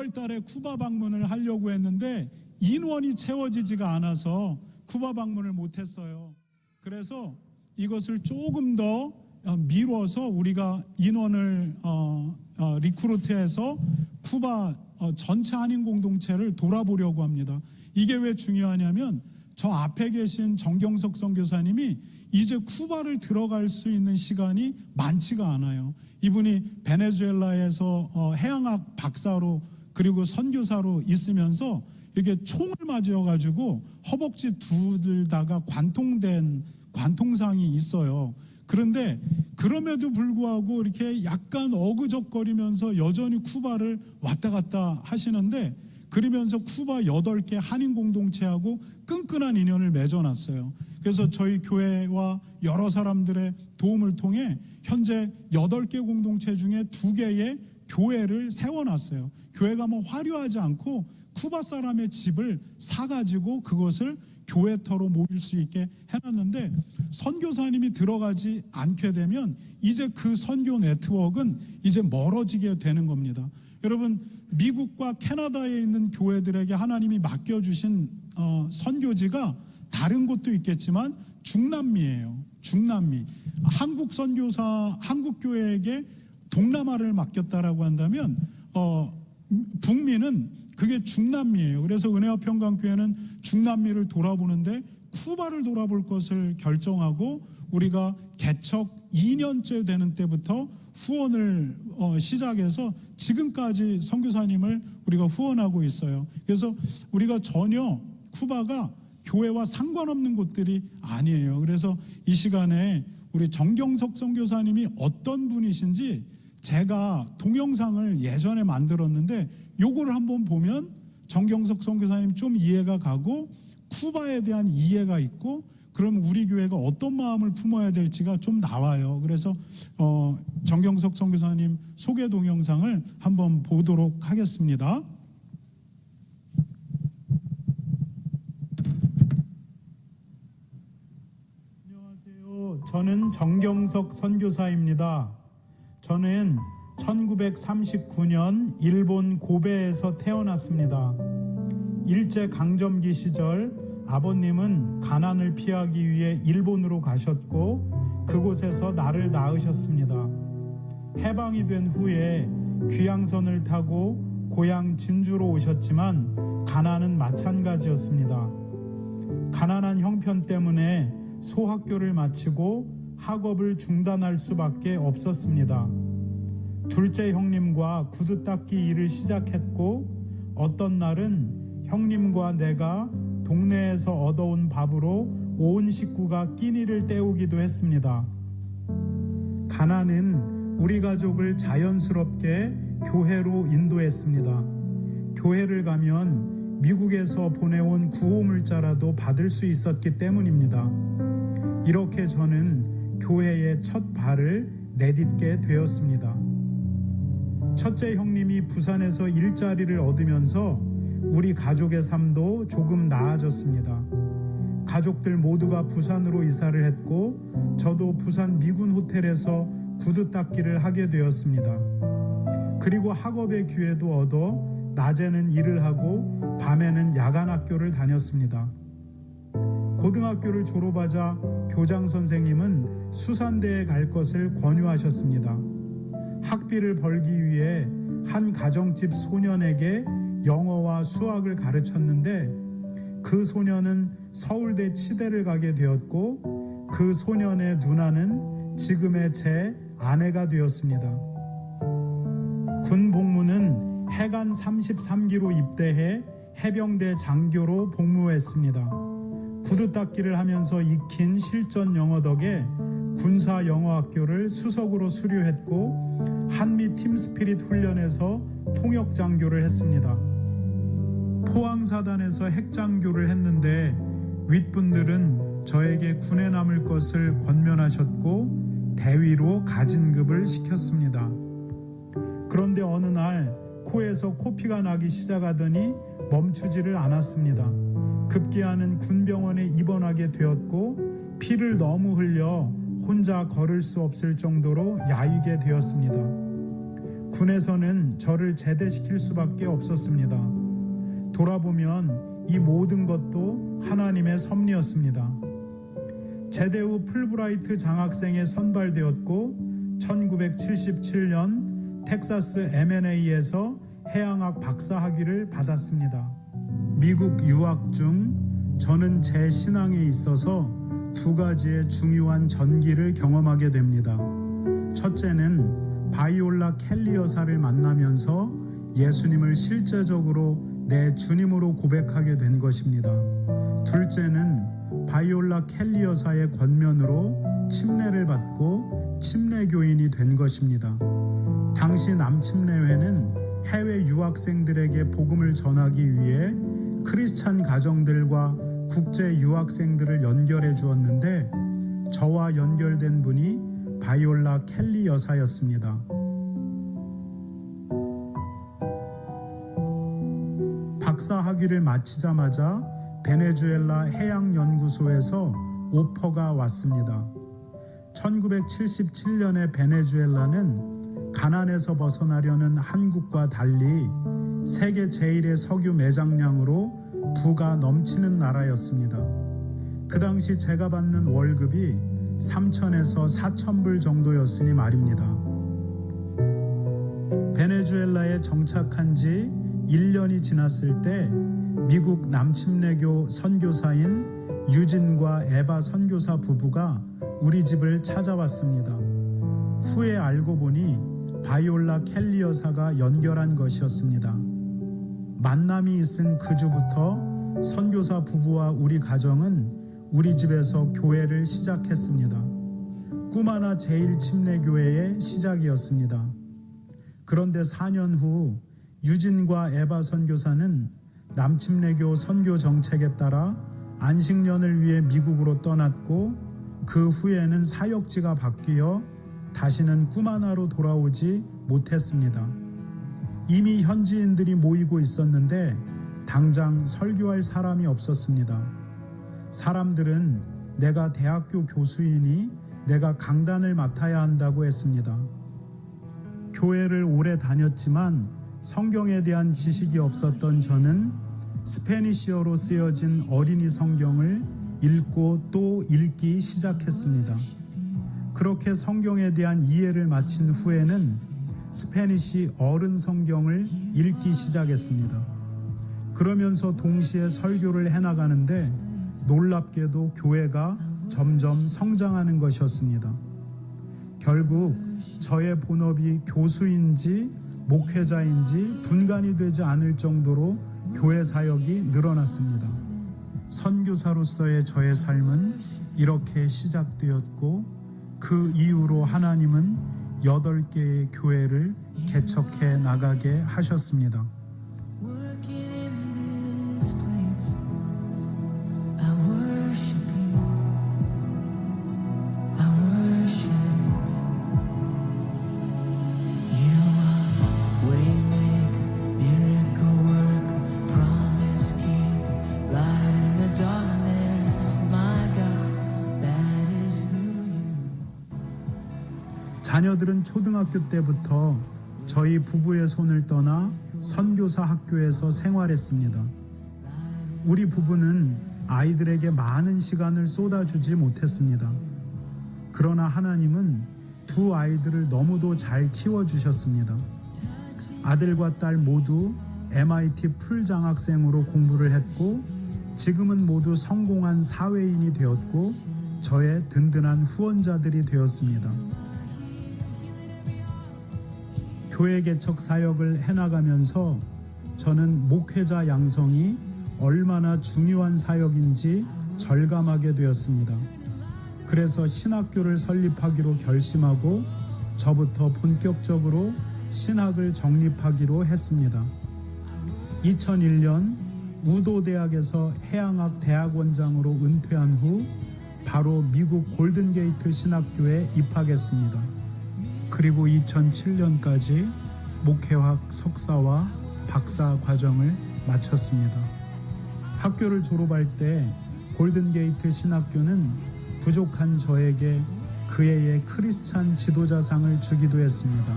6월 달에 쿠바 방문을 하려고 했는데 인원이 채워지지가 않아서 쿠바 방문을 못했어요. 그래서 이것을 조금 더 미뤄서 우리가 인원을 리크루트해서 쿠바 전체 한인 공동체를 돌아보려고 합니다. 이게 왜 중요하냐면 저 앞에 계신 정경석 선교사님이 이제 쿠바를 들어갈 수 있는 시간이 많지가 않아요. 이분이 베네수엘라에서 해양학 박사로 그리고 선교사로 있으면서 이게 총을 맞아가지고 허벅지 두들다가 관통상이 있어요. 그런데 그럼에도 불구하고 이렇게 약간 어그적거리면서 여전히 쿠바를 왔다 갔다 하시는데, 그러면서 쿠바 8개 한인 공동체하고 끈끈한 인연을 맺어놨어요. 그래서 저희 교회와 여러 사람들의 도움을 통해 현재 8개 공동체 중에 2개의 교회를 세워놨어요. 교회가 뭐 화려하지 않고 쿠바 사람의 집을 사가지고 그것을 교회터로 모일 수 있게 해놨는데, 선교사님이 들어가지 않게 되면 이제 그 선교 네트워크는 이제 멀어지게 되는 겁니다. 여러분, 미국과 캐나다에 있는 교회들에게 하나님이 맡겨주신 선교지가 다른 곳도 있겠지만 중남미예요. 중남미. 한국 선교사, 한국 교회에게 동남아를 맡겼다라고 한다면 북미는 그게 중남미예요. 그래서 은혜와 평강교회는 중남미를 돌아보는데 쿠바를 돌아볼 것을 결정하고 우리가 개척 2년째 되는 때부터 후원을 시작해서 지금까지 선교사님을 우리가 후원하고 있어요. 그래서 우리가 전혀 쿠바가 교회와 상관없는 곳들이 아니에요. 그래서 이 시간에 우리 정경석 선교사님이 어떤 분이신지 제가 동영상을 예전에 만들었는데 요거를 한번 보면 정경석 선교사님 좀 이해가 가고 쿠바에 대한 이해가 있고, 그럼 우리 교회가 어떤 마음을 품어야 될지가 좀 나와요. 그래서 정경석 선교사님 소개 동영상을 한번 보도록 하겠습니다. 안녕하세요. 저는 정경석 선교사입니다. 저는 1939년 일본 고베에서 태어났습니다. 일제강점기 시절 아버님은 가난을 피하기 위해 일본으로 가셨고 그곳에서 나를 낳으셨습니다. 해방이 된 후에 귀향선을 타고 고향 진주로 오셨지만 가난은 마찬가지였습니다. 가난한 형편 때문에 소학교를 마치고 학업을 중단할 수밖에 없었습니다. 둘째 형님과 구두 닦기 일을 시작했고 어떤 날은 형님과 내가 동네에서 얻어온 밥으로 온 식구가 끼니를 때우기도 했습니다. 가난은 우리 가족을 자연스럽게 교회로 인도했습니다. 교회를 가면 미국에서 보내온 구호물자라도 받을 수 있었기 때문입니다. 이렇게 저는 교회의 첫 발을 내딛게 되었습니다. 첫째 형님이 부산에서 일자리를 얻으면서 우리 가족의 삶도 조금 나아졌습니다. 가족들 모두가 부산으로 이사를 했고 저도 부산 미군 호텔에서 구두 닦기를 하게 되었습니다. 그리고 학업의 기회도 얻어 낮에는 일을 하고 밤에는 야간 학교를 다녔습니다. 고등학교를 졸업하자 교장 선생님은 수산대에 갈 것을 권유하셨습니다. 학비를 벌기 위해 한 가정집 소년에게 영어와 수학을 가르쳤는데 그 소년은 서울대 치대를 가게 되었고 그 소년의 누나는 지금의 제 아내가 되었습니다. 군 복무는 해관 33기로 입대해 해병대 장교로 복무했습니다. 구두 닦기를 하면서 익힌 실전 영어 덕에 군사 영어학교를 수석으로 수료했고 한미 팀스피릿 훈련에서 통역 장교를 했습니다. 포항사단에서 핵장교를 했는데 윗분들은 저에게 군에 남을 것을 권면하셨고 대위로 가진급을 시켰습니다. 그런데 어느 날 코에서 코피가 나기 시작하더니 멈추지를 않았습니다. 급기야는 군병원에 입원하게 되었고 피를 너무 흘려 혼자 걸을 수 없을 정도로 야위게 되었습니다. 군에서는 저를 제대시킬 수밖에 없었습니다. 돌아보면 이 모든 것도 하나님의 섭리였습니다. 제대 후 풀브라이트 장학생에 선발되었고 1977년 텍사스 M&A에서 해양학 박사학위를 받았습니다. 미국 유학 중 저는 제 신앙에 있어서 두 가지의 중요한 전기를 경험하게 됩니다. 첫째는 바이올라 켈리 여사를 만나면서 예수님을 실제적으로 내 주님으로 고백하게 된 것입니다. 둘째는 바이올라 켈리 여사의 권면으로 침례를 받고 침례교인이 된 것입니다. 당시 남침례회는 해외 유학생들에게 복음을 전하기 위해 크리스찬 가정들과 국제 유학생들을 연결해 주었는데 저와 연결된 분이 바이올라 켈리 여사였습니다. 박사 학위를 마치자마자 베네수엘라 해양연구소에서 오퍼가 왔습니다. 1977년에 베네수엘라는 가난에서 벗어나려는 한국과 달리 세계 제1의 석유 매장량으로 부가 넘치는 나라였습니다. 그 당시 제가 받는 월급이 3,000에서 4,000불 정도였으니 말입니다. 베네수엘라에 정착한 지 1년이 지났을 때 미국 남침례교 선교사인 유진과 에바 선교사 부부가 우리 집을 찾아왔습니다. 후에 알고 보니 바이올라 켈리 여사가 연결한 것이었습니다. 만남이 있은 그 주부터 선교사 부부와 우리 가정은 우리 집에서 교회를 시작했습니다. 꾸마나 제1침례교회의 시작이었습니다. 그런데 4년 후 유진과 에바 선교사는 남침례교 선교 정책에 따라 안식년을 위해 미국으로 떠났고 그 후에는 사역지가 바뀌어 다시는 꾸마나로 돌아오지 못했습니다. 이미 현지인들이 모이고 있었는데 당장 설교할 사람이 없었습니다. 사람들은 내가 대학교 교수이니 내가 강단을 맡아야 한다고 했습니다. 교회를 오래 다녔지만 성경에 대한 지식이 없었던 저는 스페니쉬어로 쓰여진 어린이 성경을 읽고 또 읽기 시작했습니다. 그렇게 성경에 대한 이해를 마친 후에는 스페니쉬 어른 성경을 읽기 시작했습니다. 그러면서 동시에 설교를 해나가는데 놀랍게도 교회가 점점 성장하는 것이었습니다. 결국 저의 본업이 교수인지 목회자인지 분간이 되지 않을 정도로 교회 사역이 늘어났습니다. 선교사로서의 저의 삶은 이렇게 시작되었고 그 이후로 하나님은 8개의 교회를 개척해 나가게 하셨습니다. 자녀들은 초등학교 때부터 저희 부부의 손을 떠나 선교사 학교에서 생활했습니다. 우리 부부는 아이들에게 많은 시간을 쏟아주지 못했습니다. 그러나 하나님은 두 아이들을 너무도 잘 키워주셨습니다. 아들과 딸 모두 MIT 풀장학생으로 공부를 했고 지금은 모두 성공한 사회인이 되었고 저의 든든한 후원자들이 되었습니다. 교회 개척 사역을 해나가면서 저는 목회자 양성이 얼마나 중요한 사역인지 절감하게 되었습니다. 그래서 신학교를 설립하기로 결심하고 저부터 본격적으로 신학을 정립하기로 했습니다. 2001년 우도대학에서 해양학 대학원장으로 은퇴한 후 바로 미국 골든게이트 신학교에 입학했습니다. 그리고 2007년까지 목회학 석사와 박사 과정을 마쳤습니다. 학교를 졸업할 때 골든게이트 신학교는 부족한 저에게 그 해의 크리스찬 지도자상을 주기도 했습니다.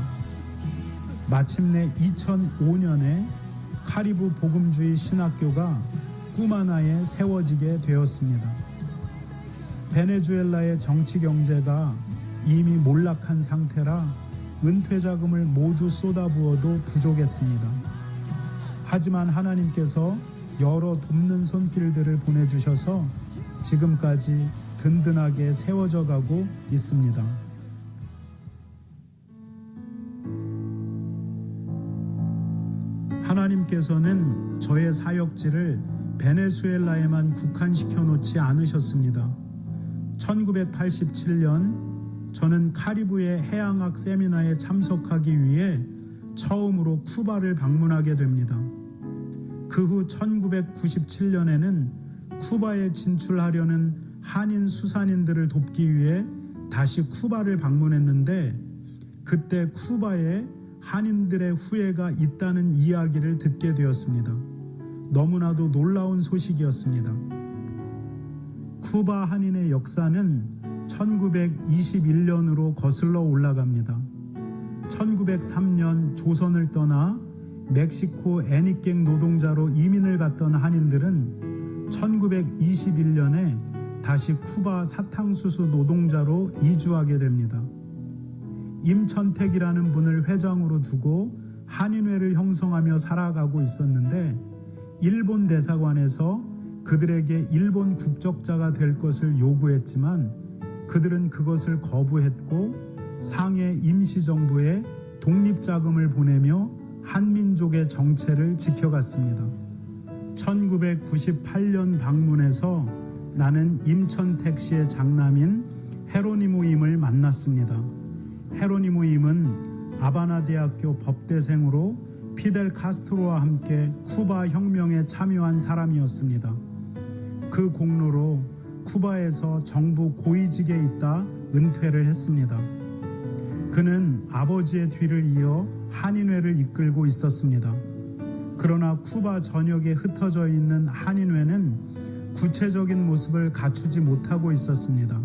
마침내 2005년에 카리브 복음주의 신학교가 꾸마나에 세워지게 되었습니다. 베네수엘라의 정치 경제가 이미 몰락한 상태라 은퇴 자금을 모두 쏟아부어도 부족했습니다. 하지만 하나님께서 여러 돕는 손길들을 보내주셔서 지금까지 든든하게 세워져 가고 있습니다. 하나님께서는 저의 사역지를 베네수엘라에만 국한시켜 놓지 않으셨습니다. 1987년 저는 카리브해 해양학 세미나에 참석하기 위해 처음으로 쿠바를 방문하게 됩니다. 그 후 1997년에는 쿠바에 진출하려는 한인 수산인들을 돕기 위해 다시 쿠바를 방문했는데 그때 쿠바에 한인들의 후예가 있다는 이야기를 듣게 되었습니다. 너무나도 놀라운 소식이었습니다. 쿠바 한인의 역사는 1921년으로 거슬러 올라갑니다. 1903년 조선을 떠나 멕시코 애닉갱 노동자로 이민을 갔던 한인들은 1921년에 다시 쿠바 사탕수수 노동자로 이주하게 됩니다. 임천택이라는 분을 회장으로 두고 한인회를 형성하며 살아가고 있었는데 일본 대사관에서 그들에게 일본 국적자가 될 것을 요구했지만 그들은 그것을 거부했고 상해 임시정부에 독립자금을 보내며 한민족의 정체를 지켜갔습니다. 1998년 방문해서 나는 임천택 씨의 장남인 헤로니모임을 만났습니다. 헤로니모임은 아바나 대학교 법대생으로 피델 카스트로와 함께 쿠바 혁명에 참여한 사람이었습니다. 그 공로로 쿠바에서 정부 고위직에 있다 은퇴를 했습니다. 그는 아버지의 뒤를 이어 한인회를 이끌고 있었습니다. 그러나 쿠바 전역에 흩어져 있는 한인회는 구체적인 모습을 갖추지 못하고 있었습니다.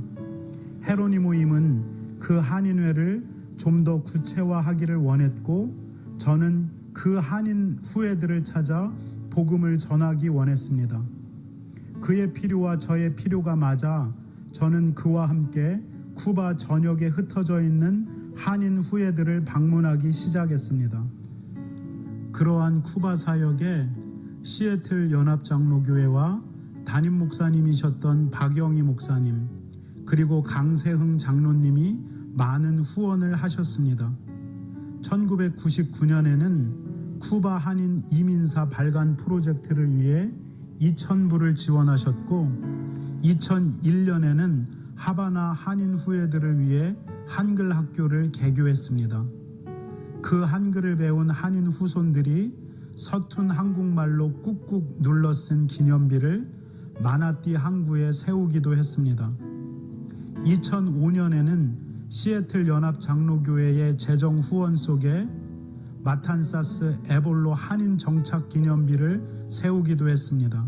헤로니모임은 그 한인회를 좀 더 구체화하기를 원했고 저는 그 한인 후예들을 찾아 복음을 전하기 원했습니다. 그의 필요와 저의 필요가 맞아 저는 그와 함께 쿠바 전역에 흩어져 있는 한인 후예들을 방문하기 시작했습니다. 그러한 쿠바 사역에 시애틀 연합장로교회와 담임 목사님이셨던 박영희 목사님 그리고 강세흥 장로님이 많은 후원을 하셨습니다. 1999년에는 쿠바 한인 이민사 발간 프로젝트를 위해 2,000불을 지원하셨고 2001년에는 하바나 한인 후예들을 위해 한글 학교를 개교했습니다. 그 한글을 배운 한인 후손들이 서툰 한국말로 꾹꾹 눌러 쓴 기념비를 마나띠 항구에 세우기도 했습니다. 2005년에는 시애틀 연합장로교회의 재정 후원 속에 마탄사스 에볼로 한인 정착 기념비를 세우기도 했습니다.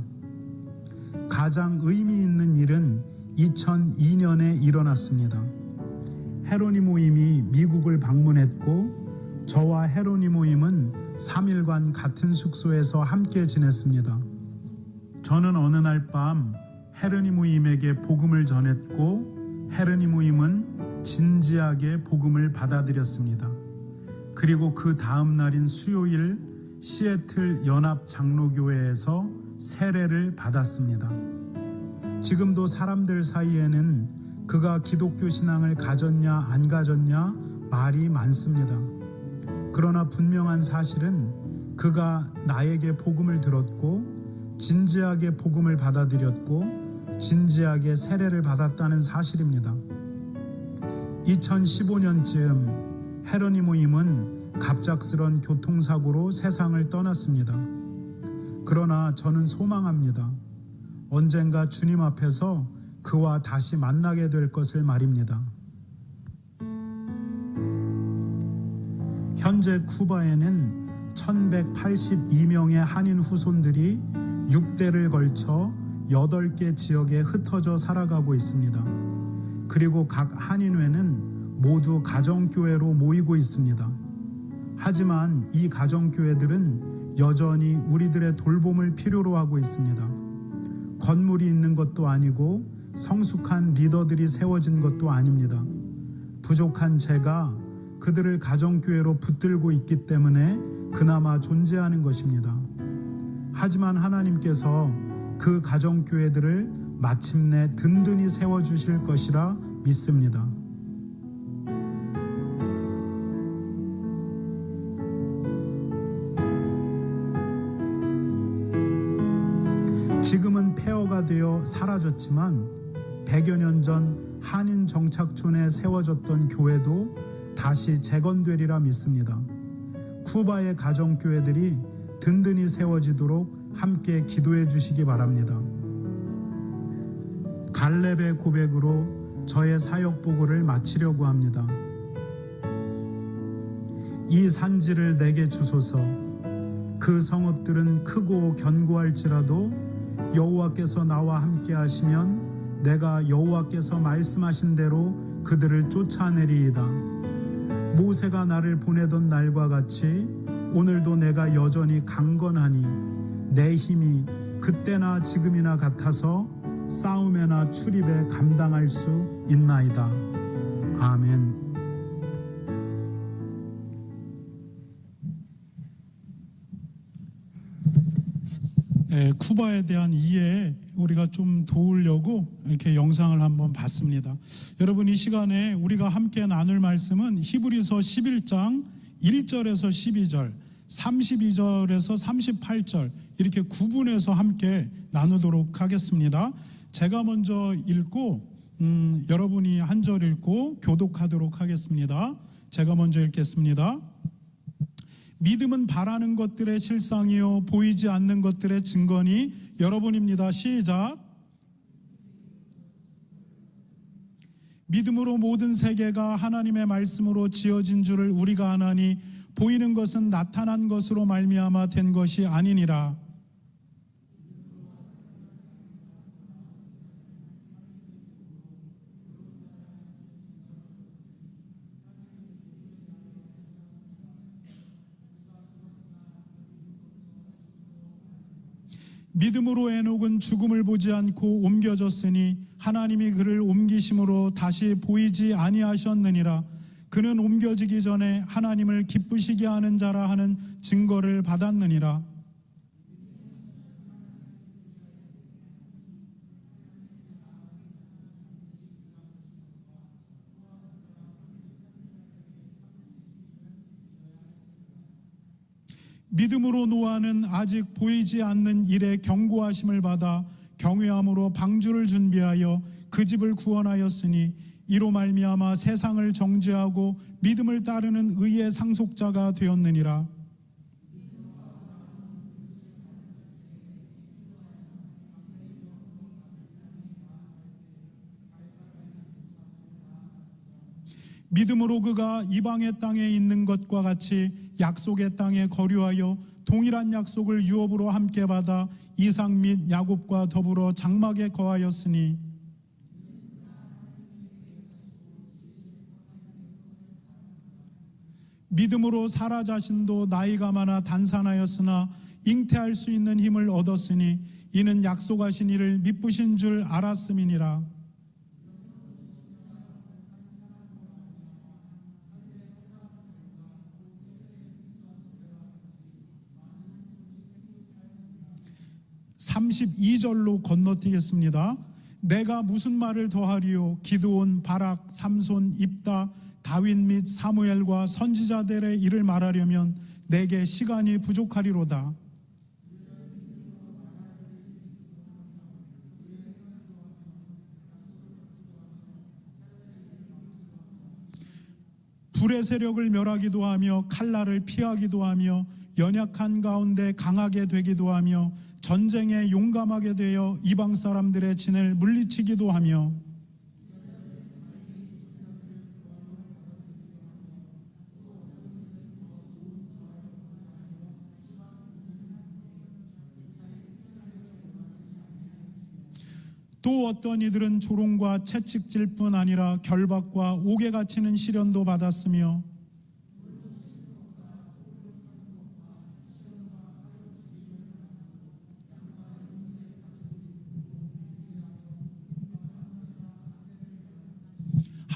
가장 의미 있는 일은 2002년에 일어났습니다. 헤로니모임이 미국을 방문했고 저와 헤로니모임은 3일간 같은 숙소에서 함께 지냈습니다. 저는 어느 날 밤 헤로니모임에게 복음을 전했고 헤로니모임은 진지하게 복음을 받아들였습니다. 그리고 그 다음 날인 수요일 시애틀 연합장로교회에서 세례를 받았습니다. 지금도 사람들 사이에는 그가 기독교 신앙을 가졌냐 안 가졌냐 말이 많습니다. 그러나 분명한 사실은 그가 나에게 복음을 들었고 진지하게 복음을 받아들였고 진지하게 세례를 받았다는 사실입니다. 2015년쯤 헤로니모임은 갑작스런 교통사고로 세상을 떠났습니다. 그러나 저는 소망합니다. 언젠가 주님 앞에서 그와 다시 만나게 될 것을 말입니다. 현재 쿠바에는 1182명의 한인 후손들이 6대를 걸쳐 8개 지역에 흩어져 살아가고 있습니다. 그리고 각 한인회는 모두 가정교회로 모이고 있습니다. 하지만 이 가정교회들은 여전히 우리들의 돌봄을 필요로 하고 있습니다. 건물이 있는 것도 아니고 성숙한 리더들이 세워진 것도 아닙니다. 부족한 제가 그들을 가정교회로 붙들고 있기 때문에 그나마 존재하는 것입니다. 하지만 하나님께서 그 가정교회들을 마침내 든든히 세워주실 것이라 믿습니다. 지금은 폐허가 되어 사라졌지만 100여 년 전 한인 정착촌에 세워졌던 교회도 다시 재건되리라 믿습니다. 쿠바의 가정교회들이 든든히 세워지도록 함께 기도해 주시기 바랍니다. 갈렙의 고백으로 저의 사역보고를 마치려고 합니다. 이 산지를 내게 주소서. 그 성읍들은 크고 견고할지라도 여호와께서 나와 함께 하시면 내가 여호와께서 말씀하신 대로 그들을 쫓아내리이다. 모세가 나를 보내던 날과 같이 오늘도 내가 여전히 강건하니 내 힘이 그때나 지금이나 같아서 싸움에나 출입에 감당할 수 있나이다. 아멘. 쿠바에 대한 이해 우리가 좀 도우려고 이렇게 영상을 한번 봤습니다. 여러분, 이 시간에 우리가 함께 나눌 말씀은 히브리서 11장 1절에서 12절, 32절에서 38절 이렇게 구분해서 함께 나누도록 하겠습니다. 제가 먼저 읽고 여러분이 한 절 읽고 교독하도록 하겠습니다. 제가 먼저 읽겠습니다. 믿음은 바라는 것들의 실상이요 보이지 않는 것들의 증거니 여러분입니다. 시작. 믿음으로 모든 세계가 하나님의 말씀으로 지어진 줄을 우리가 아나니 보이는 것은 나타난 것으로 말미암아 된 것이 아니니라. 믿음으로 에녹은 죽음을 보지 않고 옮겨졌으니 하나님이 그를 옮기심으로 다시 보이지 아니하셨느니라. 그는 옮겨지기 전에 하나님을 기쁘시게 하는 자라 하는 증거를 받았느니라. 믿음으로 노아는 아직 보이지 않는 일에 경고하심을 받아 경외함으로 방주를 준비하여 그 집을 구원하였으니 이로 말미암아 세상을 정죄하고 믿음을 따르는 의의 상속자가 되었느니라. 믿음으로 그가 이방의 땅에 있는 것과 같이 약속의 땅에 거류하여 동일한 약속을 유업으로 함께 받아 이삭 및 야곱과 더불어 장막에 거하였으니 믿음으로 사라 자신도 나이가 많아 단산하였으나 잉태할 수 있는 힘을 얻었으니 이는 약속하신 이를 미쁘신 줄 알았음이니라. (32절로) 건너뛰겠습니다. 내가 무슨 말을 더하리요? 기드온, 바락, 삼손, 입다, 다윗 및 사무엘과 선지자들의 일을 말하려면 내게 시간이 부족하리로다. 불의 세력을 멸하기도 하며 칼날을 피하기도 하며 연약한 가운데 강하게 되기도 하며 전쟁에 용감하게 되어 이방 사람들의 진을 물리치기도 하며 또 어떤 이들은 조롱과 채찍질 뿐 아니라 결박과 옥에 갇히는 시련도 받았으며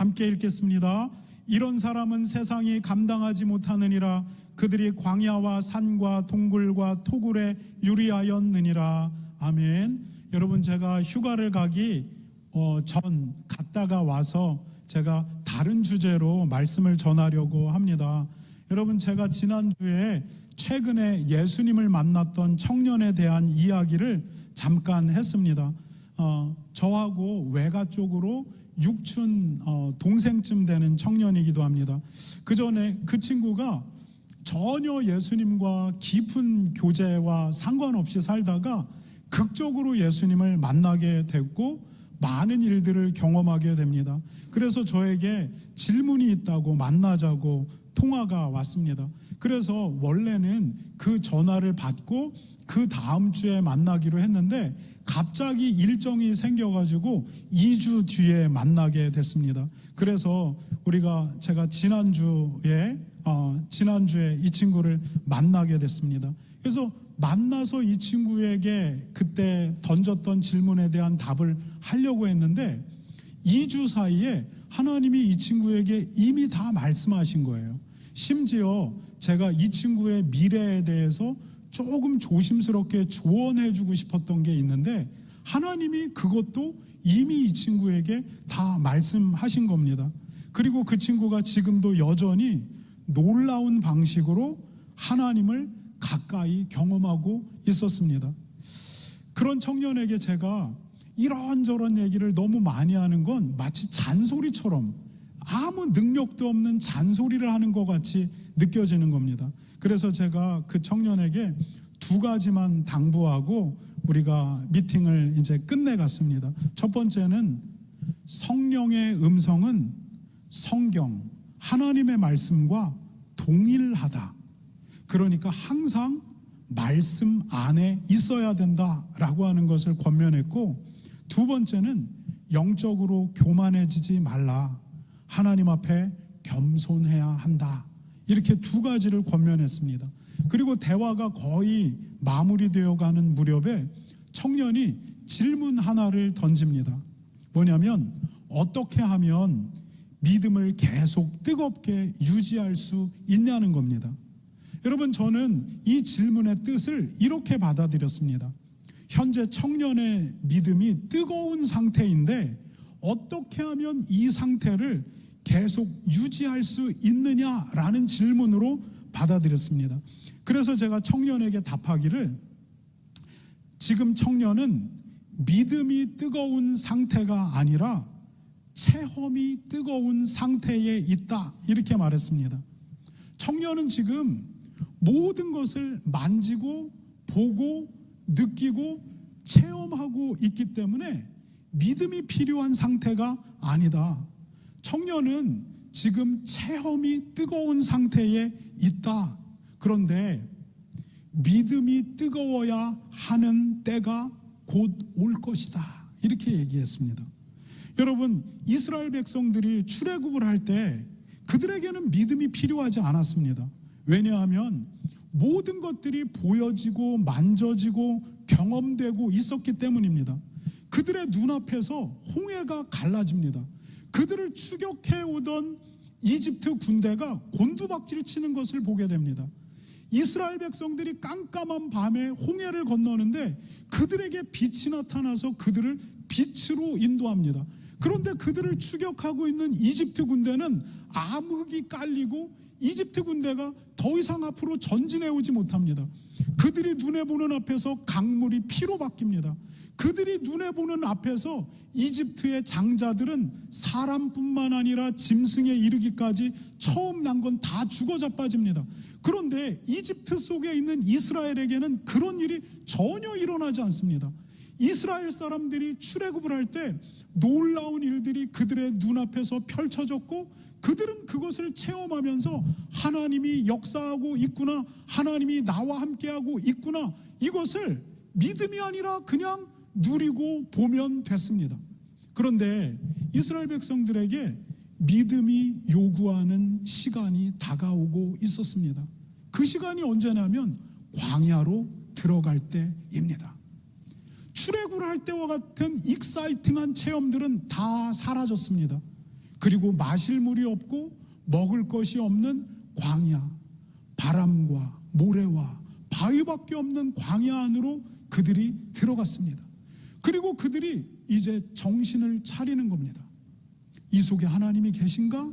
함께 읽겠습니다. 이런 사람은 세상이 감당하지 못하느니라. 그들이 광야와 산과 동굴과 토굴에 유리하였느니라. 아멘. 여러분, 제가 휴가를 가기 전 갔다가 와서 제가 다른 주제로 말씀을 전하려고 합니다. 여러분, 제가 지난주에 최근에 예수님을 만났던 청년에 대한 이야기를 잠깐 했습니다. 저하고 외가 쪽으로 육촌 동생쯤 되는 청년이기도 합니다. 그 전에 그 친구가 전혀 예수님과 깊은 교제와 상관없이 살다가 극적으로 예수님을 만나게 됐고 많은 일들을 경험하게 됩니다. 그래서 저에게 질문이 있다고 만나자고 통화가 왔습니다. 그래서 원래는 그 전화를 받고 그 다음 주에 만나기로 했는데 갑자기 일정이 생겨가지고 2주 뒤에 만나게 됐습니다. 그래서 제가 지난주에 이 친구를 만나게 됐습니다. 그래서 만나서 이 친구에게 그때 던졌던 질문에 대한 답을 하려고 했는데 2주 사이에 하나님이 이 친구에게 이미 다 말씀하신 거예요. 심지어 제가 이 친구의 미래에 대해서 조금 조심스럽게 조언해 주고 싶었던 게 있는데 하나님이 그것도 이미 이 친구에게 다 말씀하신 겁니다. 그리고 그 친구가 지금도 여전히 놀라운 방식으로 하나님을 가까이 경험하고 있었습니다. 그런 청년에게 제가 이런저런 얘기를 너무 많이 하는 건 마치 잔소리처럼 아무 능력도 없는 잔소리를 하는 것 같이 느껴지는 겁니다. 그래서 제가 그 청년에게 2가지만 당부하고 우리가 미팅을 이제 끝내갔습니다. 첫 번째는 성령의 음성은 성경, 하나님의 말씀과 동일하다. 그러니까 항상 말씀 안에 있어야 된다라고 하는 것을 권면했고, 2번째는 영적으로 교만해지지 말라. 하나님 앞에 겸손해야 한다. 이렇게 2가지를 권면했습니다. 그리고 대화가 거의 마무리되어 가는 무렵에 청년이 질문 하나를 던집니다. 뭐냐면 어떻게 하면 믿음을 계속 뜨겁게 유지할 수 있냐는 겁니다. 여러분, 저는 이 질문의 뜻을 이렇게 받아들였습니다. 현재 청년의 믿음이 뜨거운 상태인데 어떻게 하면 이 상태를 계속 유지할 수 있느냐라는 질문으로 받아들였습니다. 그래서 제가 청년에게 답하기를, 지금 청년은 믿음이 뜨거운 상태가 아니라 체험이 뜨거운 상태에 있다, 이렇게 말했습니다. 청년은 지금 모든 것을 만지고 보고 느끼고 체험하고 있기 때문에 믿음이 필요한 상태가 아니다. 청년은 지금 체험이 뜨거운 상태에 있다. 그런데 믿음이 뜨거워야 하는 때가 곧 올 것이다, 이렇게 얘기했습니다. 여러분, 이스라엘 백성들이 출애굽을 할 때 그들에게는 믿음이 필요하지 않았습니다. 왜냐하면 모든 것들이 보여지고 만져지고 경험되고 있었기 때문입니다. 그들의 눈앞에서 홍해가 갈라집니다. 그들을 추격해 오던 이집트 군대가 곤두박질 치는 것을 보게 됩니다. 이스라엘 백성들이 깜깜한 밤에 홍해를 건너는데 그들에게 빛이 나타나서 그들을 빛으로 인도합니다. 그런데 그들을 추격하고 있는 이집트 군대는 암흑이 깔리고 이집트 군대가 더 이상 앞으로 전진해 오지 못합니다. 그들이 눈에 보는 앞에서 강물이 피로 바뀝니다. 그들이 눈에 보는 앞에서 이집트의 장자들은 사람뿐만 아니라 짐승에 이르기까지 처음 난 건 다 죽어 자빠집니다. 그런데 이집트 속에 있는 이스라엘에게는 그런 일이 전혀 일어나지 않습니다. 이스라엘 사람들이 출애굽을 할 때 놀라운 일들이 그들의 눈앞에서 펼쳐졌고 그들은 그것을 체험하면서 하나님이 역사하고 있구나, 하나님이 나와 함께하고 있구나, 이것을 믿음이 아니라 그냥 누리고 보면 됐습니다. 그런데 이스라엘 백성들에게 믿음이 요구하는 시간이 다가오고 있었습니다. 그 시간이 언제냐면 광야로 들어갈 때입니다. 출애굽을 할 때와 같은 익사이팅한 체험들은 다 사라졌습니다. 그리고 마실 물이 없고 먹을 것이 없는 광야, 바람과 모래와 바위밖에 없는 광야 안으로 그들이 들어갔습니다. 그리고 그들이 이제 정신을 차리는 겁니다. 이 속에 하나님이 계신가?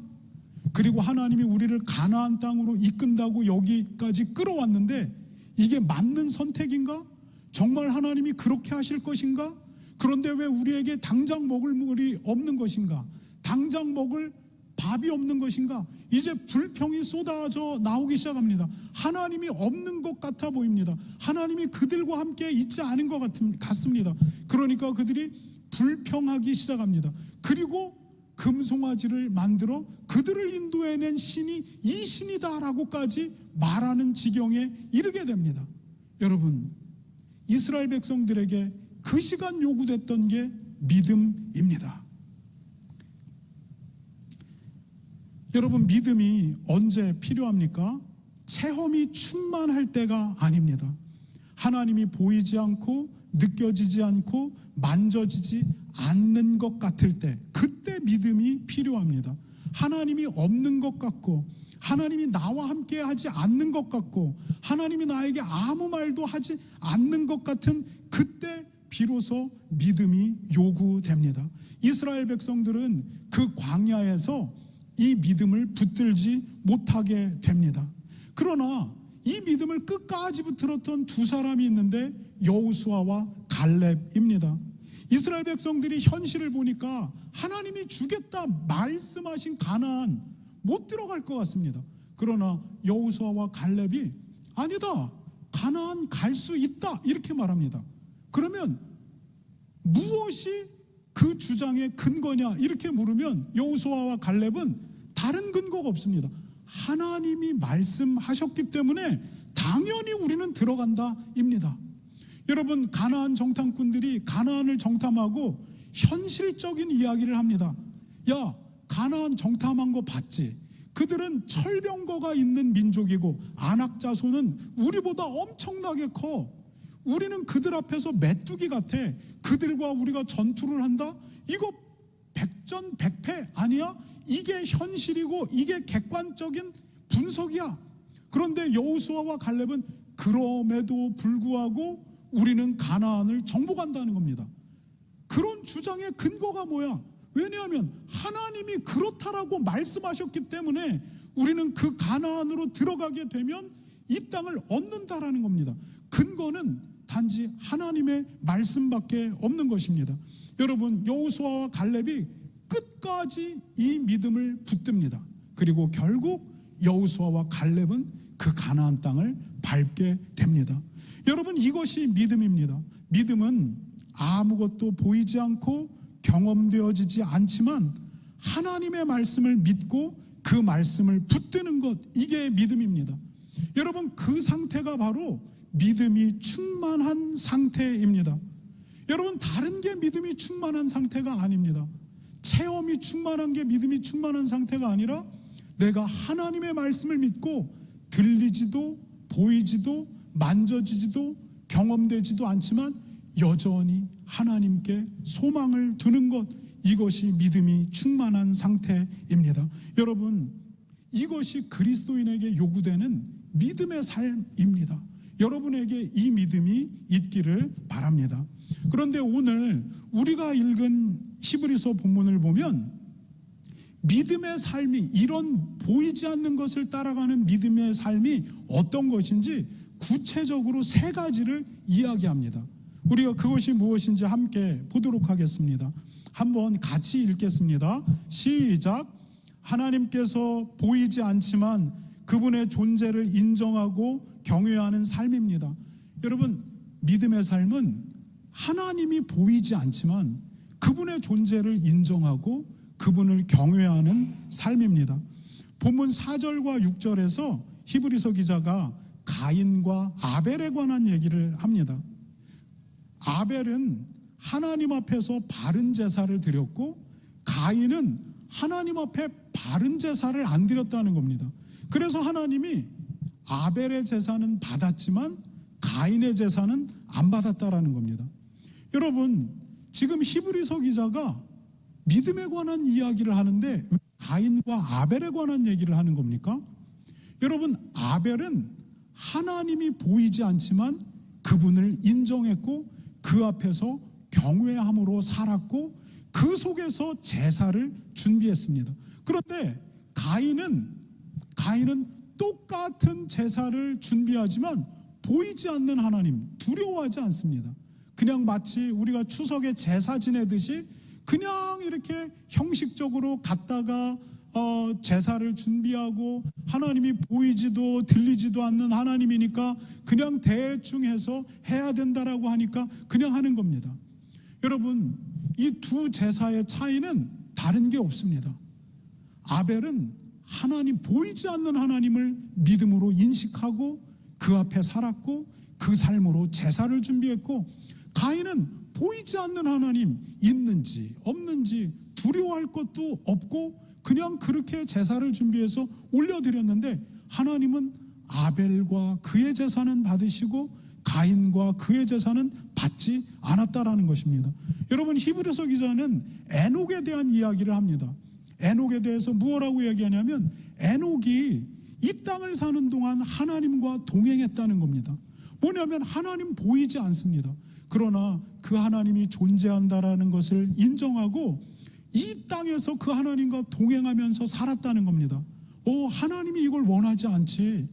그리고 하나님이 우리를 가나안 땅으로 이끈다고 여기까지 끌어왔는데 이게 맞는 선택인가? 정말 하나님이 그렇게 하실 것인가? 그런데 왜 우리에게 당장 먹을 물이 없는 것인가? 당장 먹을 밥이 없는 것인가? 이제 불평이 쏟아져 나오기 시작합니다. 하나님이 없는 것 같아 보입니다. 하나님이 그들과 함께 있지 않은 것 같습니다. 그러니까 그들이 불평하기 시작합니다. 그리고 금송아지를 만들어 그들을 인도해낸 신이 이 신이다라고까지 말하는 지경에 이르게 됩니다. 여러분, 이스라엘 백성들에게 그 시간 요구됐던 게 믿음입니다. 여러분, 믿음이 언제 필요합니까? 체험이 충만할 때가 아닙니다. 하나님이 보이지 않고 느껴지지 않고 만져지지 않는 것 같을 때, 그때 믿음이 필요합니다. 하나님이 없는 것 같고 하나님이 나와 함께 하지 않는 것 같고 하나님이 나에게 아무 말도 하지 않는 것 같은 그때 비로소 믿음이 요구됩니다. 이스라엘 백성들은 그 광야에서 이 믿음을 붙들지 못하게 됩니다. 그러나 이 믿음을 끝까지 붙들었던 두 사람이 있는데 여호수아와 갈렙입니다. 이스라엘 백성들이 현실을 보니까 하나님이 주겠다 말씀하신 가나안 못 들어갈 것 같습니다. 그러나 여호수아와 갈렙이 아니다, 가나안 갈 수 있다 이렇게 말합니다. 그러면 무엇이 그 주장의 근거냐 이렇게 물으면 여호수아와 갈렙은 다른 근거가 없습니다. 하나님이 말씀하셨기 때문에 당연히 우리는 들어간다입니다. 여러분, 가나안 정탐꾼들이 가나안을 정탐하고 현실적인 이야기를 합니다. 야, 가나안 정탐한 거 봤지? 그들은 철병거가 있는 민족이고 아낙 자손은 우리보다 엄청나게 커. 우리는 그들 앞에서 메뚜기 같아. 그들과 우리가 전투를 한다? 이거 백전백패 아니야? 이게 현실이고 이게 객관적인 분석이야. 그런데 여호수아와 갈렙은 그럼에도 불구하고 우리는 가나안을 정복한다는 겁니다. 그런 주장의 근거가 뭐야? 왜냐하면 하나님이 그렇다라고 말씀하셨기 때문에 우리는 그 가나안으로 들어가게 되면 이 땅을 얻는다라는 겁니다. 근거는 단지 하나님의 말씀밖에 없는 것입니다. 여러분, 여호수아와 갈렙이 끝까지 이 믿음을 붙듭니다. 그리고 결국 여호수아와 갈렙은 그 가나안 땅을 밟게 됩니다. 여러분, 이것이 믿음입니다. 믿음은 아무것도 보이지 않고 경험되어지지 않지만 하나님의 말씀을 믿고 그 말씀을 붙드는 것, 이게 믿음입니다. 여러분, 그 상태가 바로 믿음이 충만한 상태입니다. 여러분, 다른 게 믿음이 충만한 상태가 아닙니다. 체험이 충만한 게 믿음이 충만한 상태가 아니라 내가 하나님의 말씀을 믿고 들리지도 보이지도 만져지지도 경험되지도 않지만 여전히 하나님께 소망을 두는 것, 이것이 믿음이 충만한 상태입니다. 여러분, 이것이 그리스도인에게 요구되는 믿음의 삶입니다. 여러분에게 이 믿음이 있기를 바랍니다. 그런데 오늘 우리가 읽은 히브리서 본문을 보면 믿음의 삶이, 이런 보이지 않는 것을 따라가는 믿음의 삶이 어떤 것인지 구체적으로 세 가지를 이야기합니다. 우리가 그것이 무엇인지 함께 보도록 하겠습니다. 한번 같이 읽겠습니다. 시작. 하나님께서 보이지 않지만 그분의 존재를 인정하고 경외하는 삶입니다. 여러분, 믿음의 삶은 하나님이 보이지 않지만 그분의 존재를 인정하고 그분을 경외하는 삶입니다. 본문 4절과 6절에서 히브리서 기자가 가인과 아벨에 관한 얘기를 합니다. 아벨은 하나님 앞에서 바른 제사를 드렸고 가인은 하나님 앞에 바른 제사를 안 드렸다는 겁니다. 그래서 하나님이 아벨의 제사는 받았지만 가인의 제사는 안 받았다라는 겁니다. 여러분, 지금 히브리서 기자가 믿음에 관한 이야기를 하는데 왜 가인과 아벨에 관한 얘기를 하는 겁니까? 여러분, 아벨은 하나님이 보이지 않지만 그분을 인정했고 그 앞에서 경외함으로 살았고 그 속에서 제사를 준비했습니다. 그런데 가인은 똑같은 제사를 준비하지만 보이지 않는 하나님, 두려워하지 않습니다. 그냥 마치 우리가 추석에 제사 지내듯이 그냥 이렇게 형식적으로 갔다가 제사를 준비하고, 하나님이 보이지도 들리지도 않는 하나님이니까 그냥 대충 해서 해야 된다라고 하니까 그냥 하는 겁니다. 여러분, 이 두 제사의 차이는 다른 게 없습니다. 아벨은 하나님, 보이지 않는 하나님을 믿음으로 인식하고 그 앞에 살았고 그 삶으로 제사를 준비했고, 가인은 보이지 않는 하나님, 있는지 없는지 두려워할 것도 없고 그냥 그렇게 제사를 준비해서 올려드렸는데, 하나님은 아벨과 그의 제사는 받으시고 가인과 그의 제사는 받지 않았다라는 것입니다. 여러분, 히브리서 기자는 에녹에 대한 이야기를 합니다. 에녹에 대해서 무엇라고 얘기하냐면, 에녹이 이 땅을 사는 동안 하나님과 동행했다는 겁니다. 뭐냐면 하나님 보이지 않습니다. 그러나 그 하나님이 존재한다라는 것을 인정하고 이 땅에서 그 하나님과 동행하면서 살았다는 겁니다. 하나님이 이걸 원하지 않지.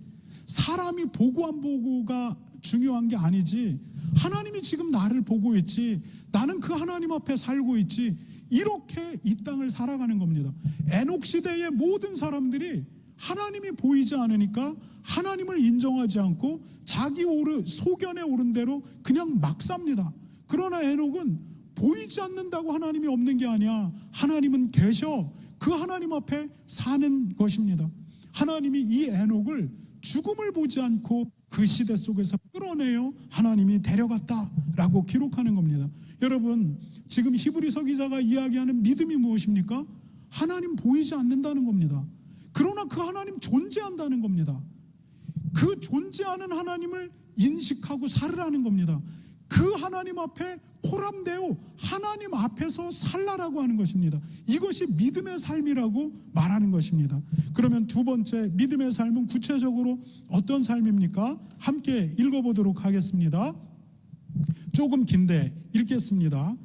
사람이 보고 안 보고가 중요한 게 아니지. 하나님이 지금 나를 보고 있지. 나는 그 하나님 앞에 살고 있지. 이렇게 이 땅을 살아가는 겁니다. 에녹 시대의 모든 사람들이 하나님이 보이지 않으니까 하나님을 인정하지 않고 자기 소견에 오른 대로 그냥 막 삽니다. 그러나 에녹은 보이지 않는다고 하나님이 없는 게 아니야. 하나님은 계셔. 그 하나님 앞에 사는 것입니다. 하나님이 이 에녹을 죽음을 보지 않고 그 시대 속에서 끌어내어 하나님이 데려갔다라고 기록하는 겁니다. 여러분, 지금 히브리서 기자가 이야기하는 믿음이 무엇입니까? 하나님 보이지 않는다는 겁니다. 그러나 그 하나님 존재한다는 겁니다. 그 존재하는 하나님을 인식하고 살으라는 겁니다. 그 하나님 앞에 코람데오, 하나님 앞에서 살라라고 하는 것입니다. 이것이 믿음의 삶이라고 말하는 것입니다. 그러면 두 번째, 믿음의 삶은 구체적으로 어떤 삶입니까? 함께 읽어보도록 하겠습니다. 조금 긴데 읽겠습니다.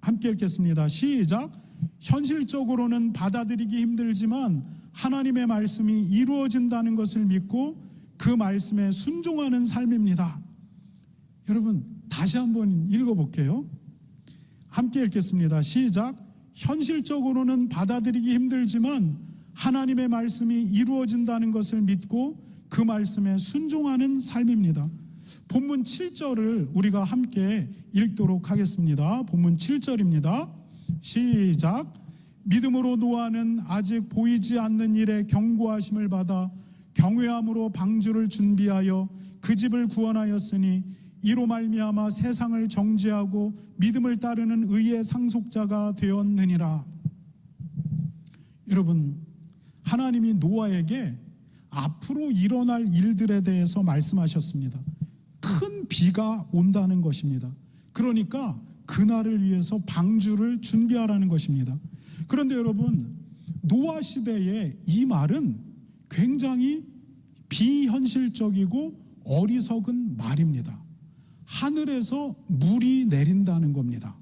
함께 읽겠습니다. 시작. 현실적으로는 받아들이기 힘들지만 하나님의 말씀이 이루어진다는 것을 믿고 그 말씀에 순종하는 삶입니다. 여러분, 다시 한번 읽어볼게요. 함께 읽겠습니다. 시작. 현실적으로는 받아들이기 힘들지만 하나님의 말씀이 이루어진다는 것을 믿고 그 말씀에 순종하는 삶입니다. 본문 7절을 우리가 함께 읽도록 하겠습니다. 본문 7절입니다. 시작. 믿음으로 노아는 아직 보이지 않는 일에 경고하심을 받아 경외함으로 방주를 준비하여 그 집을 구원하였으니 이로 말미암아 세상을 정죄하고 믿음을 따르는 의의 상속자가 되었느니라. 여러분, 하나님이 노아에게 앞으로 일어날 일들에 대해서 말씀하셨습니다. 큰 비가 온다는 것입니다. 그러니까 그날을 위해서 방주를 준비하라는 것입니다. 그런데 여러분, 노아 시대의 이 말은 굉장히 비현실적이고 어리석은 말입니다. 하늘에서 물이 내린다는 겁니다.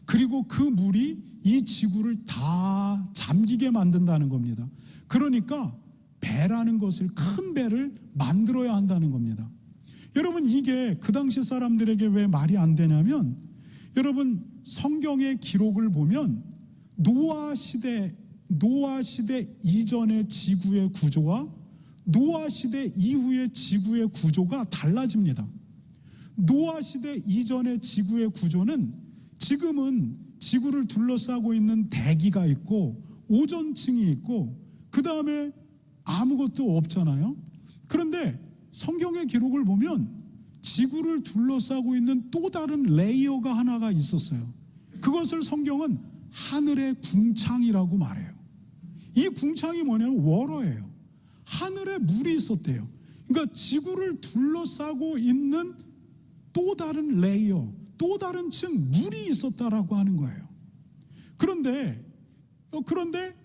그리고 그 물이 이 지구를 다 잠기게 만든다는 겁니다. 그러니까 배라는 것을, 큰 배를 만들어야 한다는 겁니다. 여러분, 이게 그 당시 사람들에게 왜 말이 안 되냐면, 여러분, 성경의 기록을 보면 노아 시대 이전의 지구의 구조와 노아 시대 이후의 지구의 구조가 달라집니다. 노아 시대 이전의 지구의 구조는, 지금은 지구를 둘러싸고 있는 대기가 있고 오존층이 있고 그 다음에 아무것도 없잖아요. 그런데 성경의 기록을 보면 지구를 둘러싸고 있는 또 다른 레이어가 하나가 있었어요. 그것을 성경은 하늘의 궁창이라고 말해요. 이 궁창이 뭐냐면 월어예요. 하늘에 물이 있었대요. 그러니까 지구를 둘러싸고 있는 또 다른 레이어, 또 다른 층 물이 있었다라고 하는 거예요. 그런데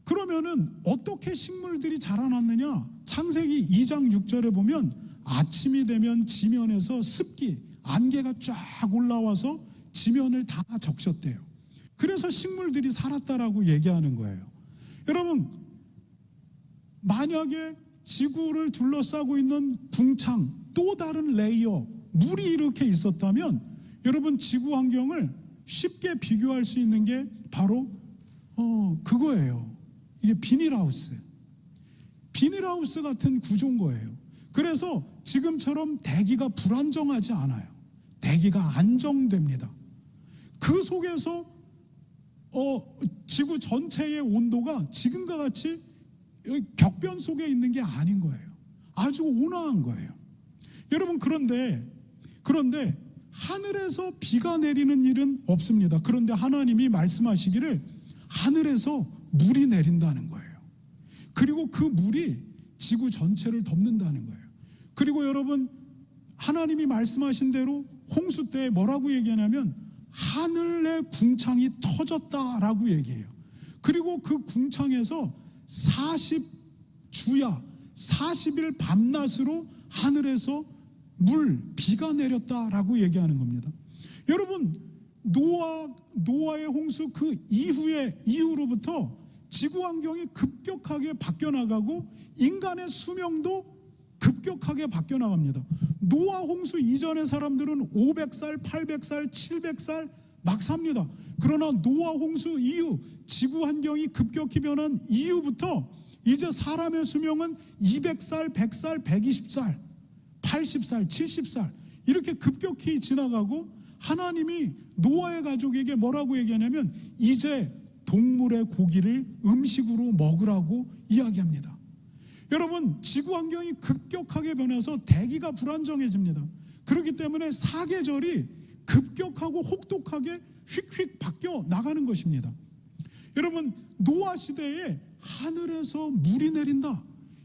그러면은 어떻게 식물들이 자라났느냐? 창세기 2장 6절에 보면 아침이 되면 지면에서 습기, 안개가 쫙 올라와서 지면을 다 적셨대요. 그래서 식물들이 살았다라고 얘기하는 거예요. 여러분, 만약에 지구를 둘러싸고 있는 궁창, 또 다른 레이어, 물이 이렇게 있었다면 여러분, 지구 환경을 쉽게 비교할 수 있는 게 바로 그거예요. 이게 비닐하우스 같은 구조인 거예요. 그래서 지금처럼 대기가 불안정하지 않아요. 대기가 안정됩니다. 그 속에서 지구 전체의 온도가 지금과 같이 격변 속에 있는 게 아닌 거예요. 아주 온화한 거예요. 여러분, 그런데 하늘에서 비가 내리는 일은 없습니다. 그런데 하나님이 말씀하시기를 하늘에서 물이 내린다는 거예요. 그리고 그 물이 지구 전체를 덮는다는 거예요. 그리고 여러분, 하나님이 말씀하신 대로 홍수 때 뭐라고 얘기하냐면 하늘의 궁창이 터졌다라고 얘기해요. 그리고 그 궁창에서 40주야 40일 밤낮으로 하늘에서 비가 내렸다라고 얘기하는 겁니다. 여러분, 노아의 홍수 그 이후로부터 지구 환경이 급격하게 바뀌어 나가고 인간의 수명도 급격하게 바뀌어 나갑니다. 노아 홍수 이전의 사람들은 500살, 800살, 700살 막 삽니다. 그러나 노아 홍수 이후 지구 환경이 급격히 변한 이후부터 이제 사람의 수명은 200살, 100살, 120살, 80살, 70살 이렇게 급격히 지나가고 하나님이 노아의 가족에게 뭐라고 얘기하냐면 이제 동물의 고기를 음식으로 먹으라고 이야기합니다. 여러분, 지구 환경이 급격하게 변해서 대기가 불안정해집니다. 그렇기 때문에 사계절이 급격하고 혹독하게 휙휙 바뀌어 나가는 것입니다. 여러분, 노아 시대에 하늘에서 물이 내린다.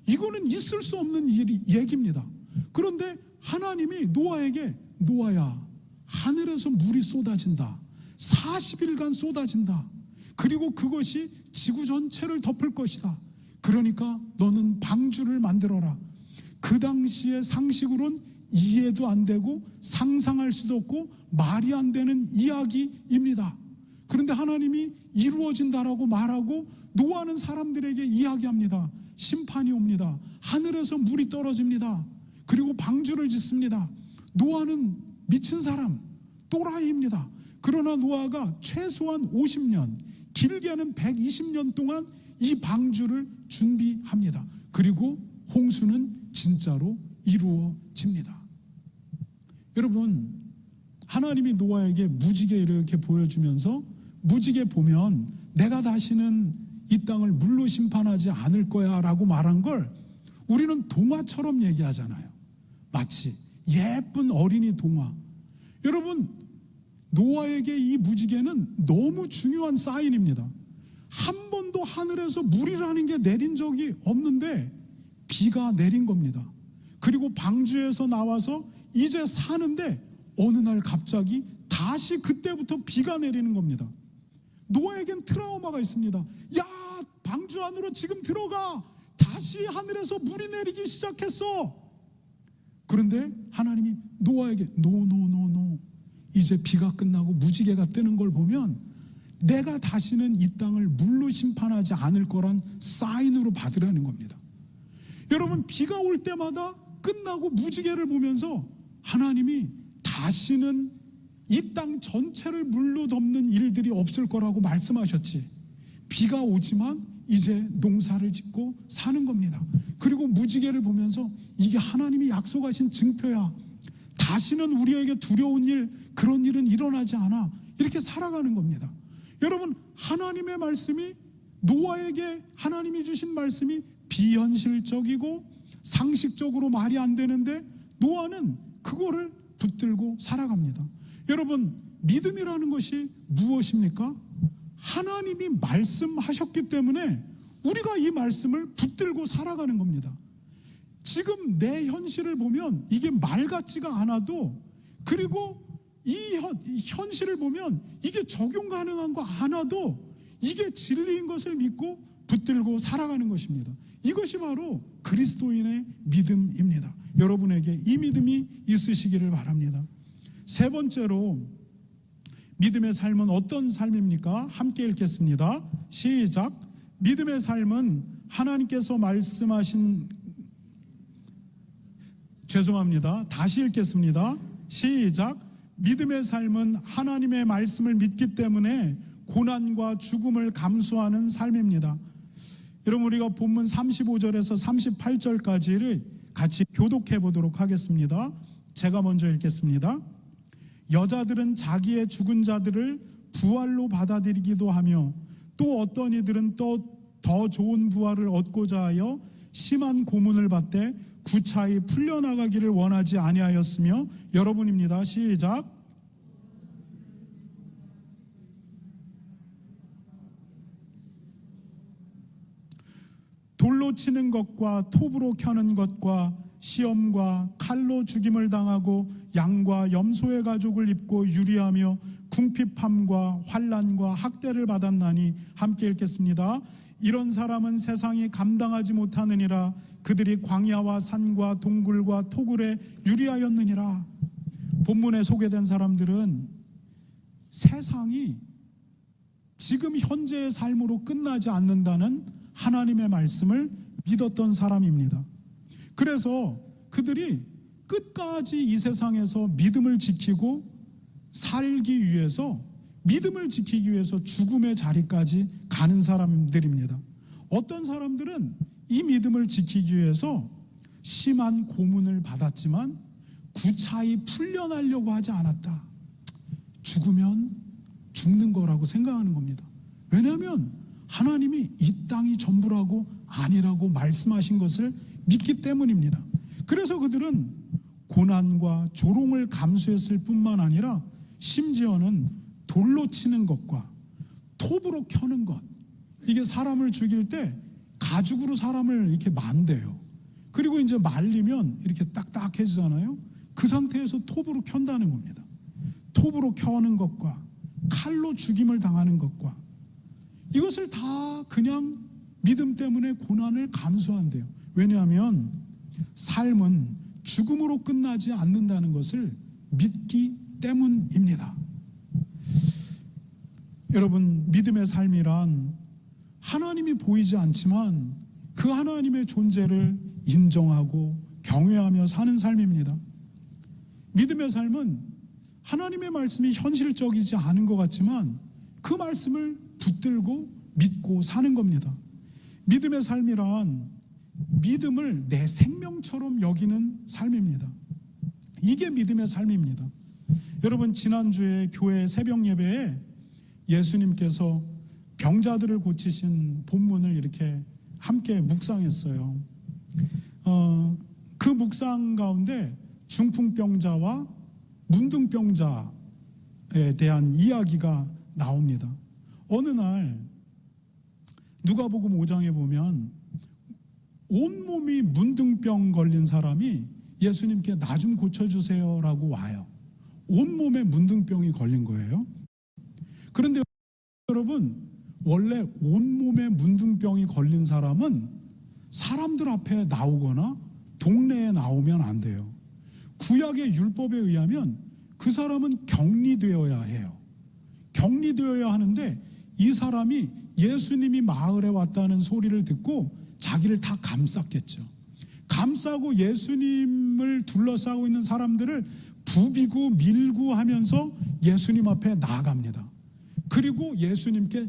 이거는 있을 수 없는 얘기입니다. 그런데 하나님이 노아에게 노아야, 하늘에서 물이 쏟아진다. 40일간 쏟아진다. 그리고 그것이 지구 전체를 덮을 것이다. 그러니까 너는 방주를 만들어라. 그 당시의 상식으로는 이해도 안 되고 상상할 수도 없고 말이 안 되는 이야기입니다. 그런데 하나님이 이루어진다라고 말하고 노아는 사람들에게 이야기합니다. 심판이 옵니다. 하늘에서 물이 떨어집니다. 그리고 방주를 짓습니다. 노아는 미친 사람, 또라이입니다. 그러나 노아가 최소한 50년, 길게는 120년 동안 이 방주를 준비합니다. 그리고 홍수는 진짜로 이루어집니다. 여러분, 하나님이 노아에게 무지개 이렇게 보여주면서 무지개 보면 내가 다시는 이 땅을 물로 심판하지 않을 거야 라고 말한 걸 우리는 동화처럼 얘기하잖아요. 마치 예쁜 어린이 동화. 여러분, 노아에게 이 무지개는 너무 중요한 사인입니다. 한 번도 하늘에서 물이라는 게 내린 적이 없는데 비가 내린 겁니다. 그리고 방주에서 나와서 이제 사는데 어느 날 갑자기 다시 그때부터 비가 내리는 겁니다. 노아에겐 트라우마가 있습니다. 야, 방주 안으로 지금 들어가. 다시 하늘에서 물이 내리기 시작했어. 그런데 하나님이 노아에게 노. 이제 비가 끝나고 무지개가 뜨는 걸 보면 내가 다시는 이 땅을 물로 심판하지 않을 거란 사인으로 받으라는 겁니다. 여러분, 비가 올 때마다 끝나고 무지개를 보면서 하나님이 다시는 이 땅 전체를 물로 덮는 일들이 없을 거라고 말씀하셨지. 비가 오지만 이제 농사를 짓고 사는 겁니다. 그리고 무지개를 보면서 이게 하나님이 약속하신 증표야. 다시는 우리에게 두려운 일, 그런 일은 일어나지 않아. 이렇게 살아가는 겁니다. 여러분, 하나님의 말씀이 노아에게 하나님이 주신 말씀이 비현실적이고 상식적으로 말이 안 되는데 노아는 그거를 붙들고 살아갑니다. 여러분, 믿음이라는 것이 무엇입니까? 하나님이 말씀하셨기 때문에 우리가 이 말씀을 붙들고 살아가는 겁니다. 지금 내 현실을 보면 이게 말 같지가 않아도, 그리고 이 현실을 보면 이게 적용 가능한 거 하나도 이게 진리인 것을 믿고 붙들고 살아가는 것입니다. 이것이 바로 그리스도인의 믿음입니다. 여러분에게 이 믿음이 있으시기를 바랍니다. 세 번째로 믿음의 삶은 어떤 삶입니까? 함께 읽겠습니다. 시작. 믿음의 삶은 하나님께서 말씀하신 다시 읽겠습니다. 시작. 믿음의 삶은 하나님의 말씀을 믿기 때문에 고난과 죽음을 감수하는 삶입니다. 여러분, 우리가 본문 35절에서 38절까지를 같이 교독해 보도록 하겠습니다. 제가 먼저 읽겠습니다. 여자들은 자기의 죽은 자들을 부활로 받아들이기도 하며 또 어떤 이들은 또 더 좋은 부활을 얻고자 하여 심한 고문을 받되 구차히 풀려나가기를 원하지 아니하였으며 여러분입니다. 시작. 돌로 치는 것과 톱으로 켜는 것과 시험과 칼로 죽임을 당하고 양과 염소의 가죽을 입고 유리하며 궁핍함과 환난과 학대를 받았나니 함께 읽겠습니다. 이런 사람은 세상이 감당하지 못하느니라. 그들이 광야와 산과 동굴과 토굴에 유리하였느니라. 본문에 소개된 사람들은 세상이 지금 현재의 삶으로 끝나지 않는다는 하나님의 말씀을 믿었던 사람입니다. 그래서 그들이 끝까지 이 세상에서 믿음을 지키고 살기 위해서, 믿음을 지키기 위해서 죽음의 자리까지 가는 사람들입니다. 어떤 사람들은 이 믿음을 지키기 위해서 심한 고문을 받았지만 구차히 풀려나려고 하지 않았다. 죽으면 죽는 거라고 생각하는 겁니다. 왜냐하면 하나님이 이 땅이 전부라고 아니라고 말씀하신 것을 믿기 때문입니다. 그래서 그들은 고난과 조롱을 감수했을 뿐만 아니라 심지어는 돌로 치는 것과 톱으로 켜는 것, 이게 사람을 죽일 때 가죽으로 사람을 이렇게 만대요. 그리고 이제 말리면 이렇게 딱딱해지잖아요. 그 상태에서 톱으로 켠다는 겁니다. 톱으로 켜는 것과 칼로 죽임을 당하는 것과 이것을 다 그냥 믿음 때문에 고난을 감수한대요. 왜냐하면 삶은 죽음으로 끝나지 않는다는 것을 믿기 때문입니다. 여러분, 믿음의 삶이란 하나님이 보이지 않지만 그 하나님의 존재를 인정하고 경외하며 사는 삶입니다. 믿음의 삶은 하나님의 말씀이 현실적이지 않은 것 같지만 그 말씀을 붙들고 믿고 사는 겁니다. 믿음의 삶이란 믿음을 내 생명처럼 여기는 삶입니다. 이게 믿음의 삶입니다. 여러분, 지난주에 교회 새벽 예배에 예수님께서 병자들을 고치신 본문을 이렇게 함께 묵상했어요. 그 묵상 가운데 중풍병자와 문둥병자에 대한 이야기가 나옵니다. 어느 날 누가복음 5장에 보면 온몸이 문둥병 걸린 사람이 예수님께 나 좀 고쳐주세요 라고 와요. 온몸에 문둥병이 걸린 거예요. 그런데 여러분, 원래 온몸에 문둥병이 걸린 사람은 사람들 앞에 나오거나 동네에 나오면 안 돼요. 구약의 율법에 의하면 그 사람은 격리되어야 해요. 격리되어야 하는데 이 사람이 예수님이 마을에 왔다는 소리를 듣고 자기를 다 감쌌겠죠. 감싸고 예수님을 둘러싸고 있는 사람들을 부비고 밀고 하면서 예수님 앞에 나아갑니다. 그리고 예수님께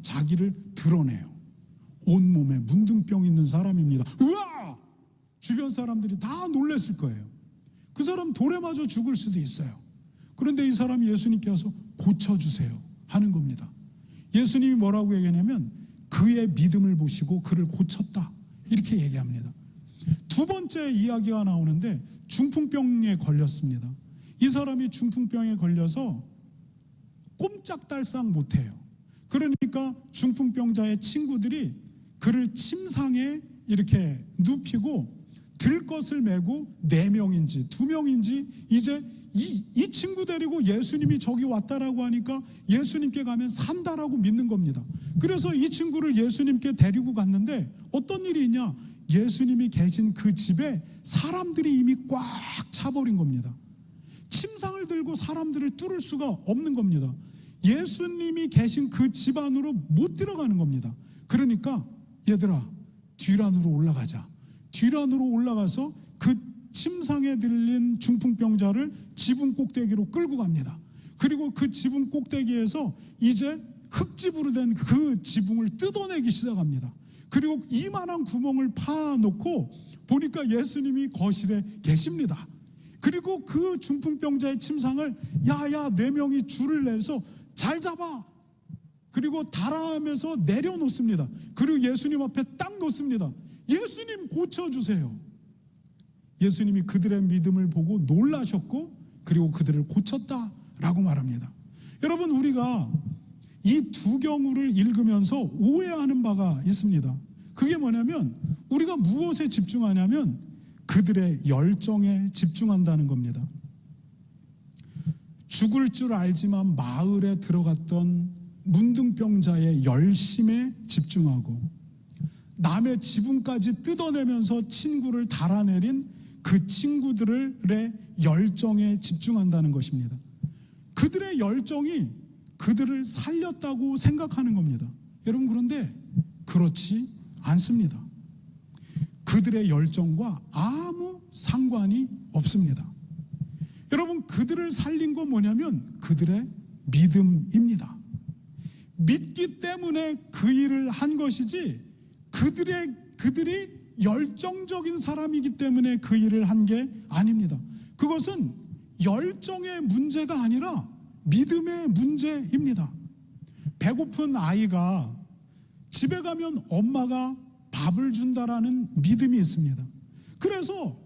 자기를 드러내요. 온몸에 문둥병 있는 사람입니다. 으아! 주변 사람들이 다 놀랐을 거예요. 그 사람 돌에 맞아 죽을 수도 있어요. 그런데 이 사람이 예수님께 와서 고쳐주세요 하는 겁니다. 예수님이 뭐라고 얘기하냐면 그의 믿음을 보시고 그를 고쳤다, 이렇게 얘기합니다. 두 번째 이야기가 나오는데 중풍병에 걸렸습니다. 이 사람이 중풍병에 걸려서 꼼짝달싹 못해요. 그러니까 중풍병자의 친구들이 그를 침상에 이렇게 눕히고 들것을 메고 4명인지 2명인지 이제 이 친구 데리고 예수님이 저기 왔다라고 하니까 예수님께 가면 산다라고 믿는 겁니다. 그래서 이 친구를 예수님께 데리고 갔는데 어떤 일이 있냐? 예수님이 계신 그 집에 사람들이 이미 꽉 차버린 겁니다. 침상을 들고 사람들을 뚫을 수가 없는 겁니다. 예수님이 계신 그 집 안으로 못 들어가는 겁니다. 그러니까 얘들아, 뒤란으로 올라가자. 뒤란으로 올라가서 그 침상에 들린 중풍병자를 지붕 꼭대기로 끌고 갑니다. 그리고 그 지붕 꼭대기에서 이제 흙집으로 된 그 지붕을 뜯어내기 시작합니다. 그리고 이만한 구멍을 파놓고 보니까 예수님이 거실에 계십니다. 그리고 그 중풍병자의 침상을 야야 4명이 줄을 내서 잘 잡아. 그리고 달아하면서 내려놓습니다. 그리고 예수님 앞에 딱 놓습니다. 예수님 고쳐주세요. 예수님이 그들의 믿음을 보고 놀라셨고 그리고 그들을 고쳤다라고 말합니다. 여러분, 우리가 이 두 경우를 읽으면서 오해하는 바가 있습니다. 그게 뭐냐면 우리가 무엇에 집중하냐면 그들의 열정에 집중한다는 겁니다. 죽을 줄 알지만 마을에 들어갔던 문둥병자의 열심에 집중하고 남의 지붕까지 뜯어내면서 친구를 달아내린 그 친구들의 열정에 집중한다는 것입니다. 그들의 열정이 그들을 살렸다고 생각하는 겁니다. 여러분, 그런데 그렇지 않습니다. 그들의 열정과 아무 상관이 없습니다. 여러분, 그들을 살린 건 뭐냐면 그들의 믿음입니다. 믿기 때문에 그 일을 한 것이지 그들이 열정적인 사람이기 때문에 그 일을 한 게 아닙니다. 그것은 열정의 문제가 아니라 믿음의 문제입니다. 배고픈 아이가 집에 가면 엄마가 밥을 준다라는 믿음이 있습니다. 그래서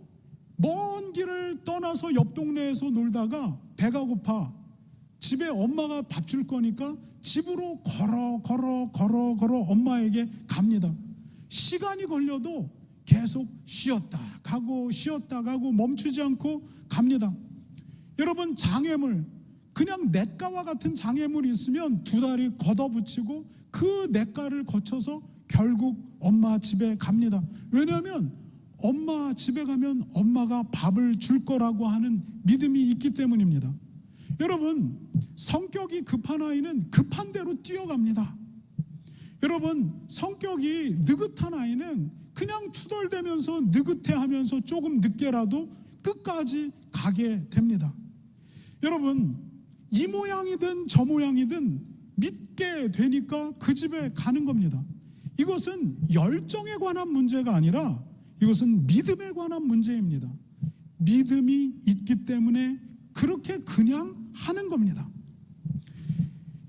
먼 길을 떠나서 옆 동네에서 놀다가 배가 고파 집에 엄마가 밥 줄 거니까 집으로 걸어 엄마에게 갑니다. 시간이 걸려도 계속 쉬었다 가고 멈추지 않고 갑니다. 여러분, 장애물, 그냥 냇가와 같은 장애물이 있으면 두 다리 걷어붙이고 그 냇가를 거쳐서 결국 엄마 집에 갑니다. 왜냐하면 엄마 집에 가면 엄마가 밥을 줄 거라고 하는 믿음이 있기 때문입니다. 여러분, 성격이 급한 아이는 급한 대로 뛰어갑니다. 여러분, 성격이 느긋한 아이는 그냥 투덜대면서 느긋해하면서 조금 늦게라도 끝까지 가게 됩니다. 여러분, 이 모양이든 저 모양이든 믿게 되니까 그 집에 가는 겁니다. 이것은 열정에 관한 문제가 아니라 이것은 믿음에 관한 문제입니다. 믿음이 있기 때문에 그렇게 그냥 하는 겁니다.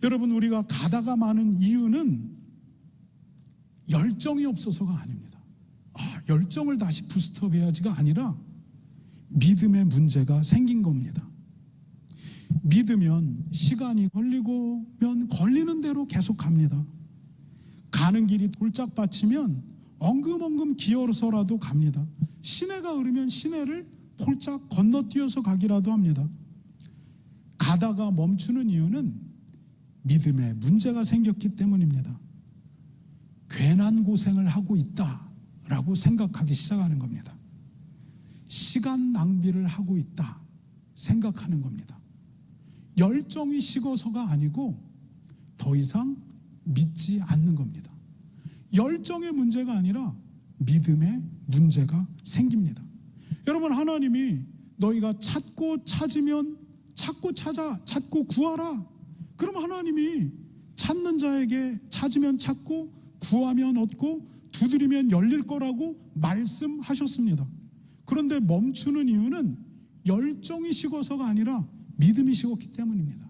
여러분, 우리가 가다가 많은 이유는 열정이 없어서가 아닙니다. 열정을 다시 부스트업해야지가 아니라 믿음의 문제가 생긴 겁니다. 믿으면 시간이 걸리면 걸리는 대로 계속 갑니다. 가는 길이 돌짝밭이면 엉금엉금 기어서라도 갑니다. 시내가 흐르면 시내를 폴짝 건너뛰어서 가기라도 합니다. 가다가 멈추는 이유는 믿음의 문제가 생겼기 때문입니다. 괜한 고생을 하고 있다라고 생각하기 시작하는 겁니다. 시간 낭비를 하고 있다 생각하는 겁니다. 열정이 식어서가 아니고 더 이상 믿지 않는 겁니다. 열정의 문제가 아니라 믿음의 문제가 생깁니다. 여러분, 하나님이 너희가 찾고 찾으면 찾고 찾아, 찾고 구하라. 그럼 하나님이 찾는 자에게 찾으면 찾고 구하면 얻고 두드리면 열릴 거라고 말씀하셨습니다. 그런데 멈추는 이유는 열정이 식어서가 아니라 믿음이 식었기 때문입니다.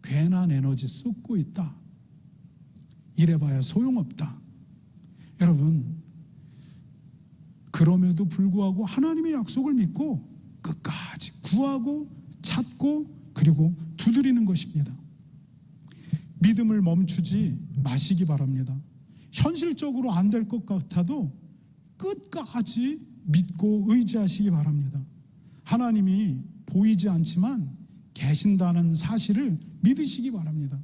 괜한 에너지 쏟고 있다. 이래봐야 소용없다. 여러분, 그럼에도 불구하고 하나님의 약속을 믿고 끝까지 구하고 찾고 그리고 두드리는 것입니다. 믿음을 멈추지 마시기 바랍니다. 현실적으로 안 될 것 같아도 끝까지 믿고 의지하시기 바랍니다. 하나님이 보이지 않지만 계신다는 사실을 믿으시기 바랍니다.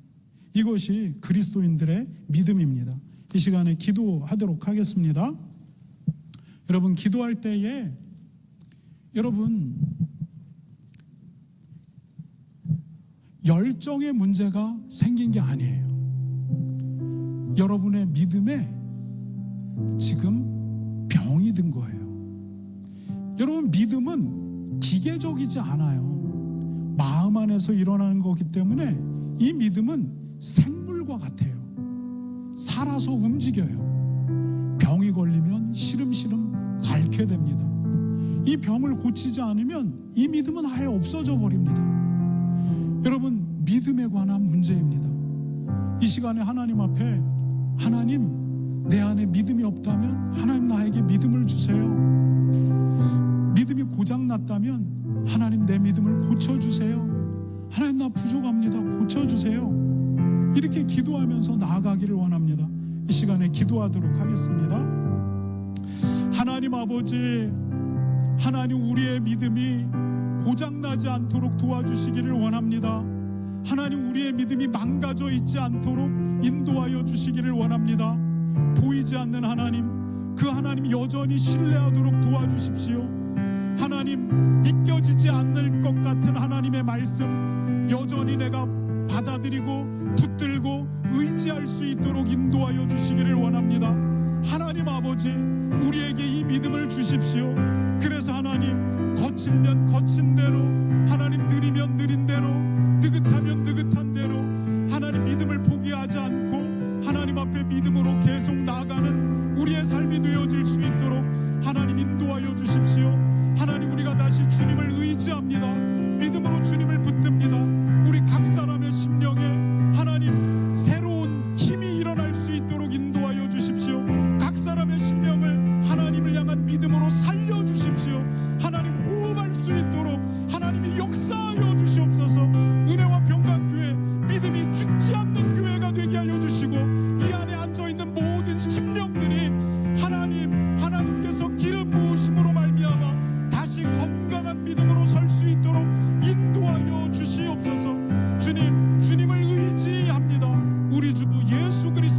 이것이 그리스도인들의 믿음입니다. 이 시간에 기도하도록 하겠습니다. 여러분, 기도할 때에 여러분 열정의 문제가 생긴 게 아니에요. 여러분의 믿음에 지금 병이 든 거예요. 여러분, 믿음은 기계적이지 않아요. 마음 안에서 일어나는 거기 때문에 이 믿음은 생물과 같아요. 살아서 움직여요. 병이 걸리면 시름시름 앓게 됩니다. 이 병을 고치지 않으면 이 믿음은 아예 없어져 버립니다. 여러분, 믿음에 관한 문제입니다. 이 시간에 하나님 앞에, 하나님, 내 안에 믿음이 없다면 하나님 나에게 믿음을 주세요. 믿음이 고장났다면 하나님 내 믿음을 고쳐주세요. 하나님, 나 부족합니다. 고쳐주세요. 이렇게 기도하면서 나아가기를 원합니다. 이 시간에 기도하도록 하겠습니다. 하나님 아버지, 하나님, 우리의 믿음이 고장나지 않도록 도와주시기를 원합니다. 하나님, 우리의 믿음이 망가져 있지 않도록 인도하여 주시기를 원합니다. 보이지 않는 하나님, 그 하나님 여전히 신뢰하도록 도와주십시오. 하나님, 믿겨지지 않을 것 같은 하나님의 말씀 여전히 내가 받아들이고 붙들고 의지할 수 있도록 인도하여 주시기를 원합니다. 하나님 아버지, 우리에게 이 믿음을 주십시오. 그래서 하나님, 거칠면 거친 대로, 하나님 느리면 느린 대로, 느긋하면 느긋한 대로 하나님 믿음을 포기하지 않고 하나님 앞에 믿음으로 계속 나아가는 우리의 삶이 되어질 수 있도록 하나님 인도하여 주십시오. 하나님, 우리가 다시 주님을 의지합니다. 믿음으로 주님을 붙듭니다. 우리 각 사람의 심령에 하나님 새로운 힘이 일어날 수 있도록 인도하여 주십시오. 각 사람의 심령을 하나님을 향한 믿음으로 살려주십시오. 하나님, 호흡할 수 있도록 하나님이 역사하여 주시옵소서. 은혜와 평강교회, 믿음이 죽지 않는 교회가 되게 하여 주시고, 이 안에 앉아있는 모든 심령들이 하나님께서 기름 부으심으로 말미암아 다시 건강한 믿음으로 설 수 있도록 인도하여 주시옵소서. 주님을 의지합니다. 우리 주 예수 그리스도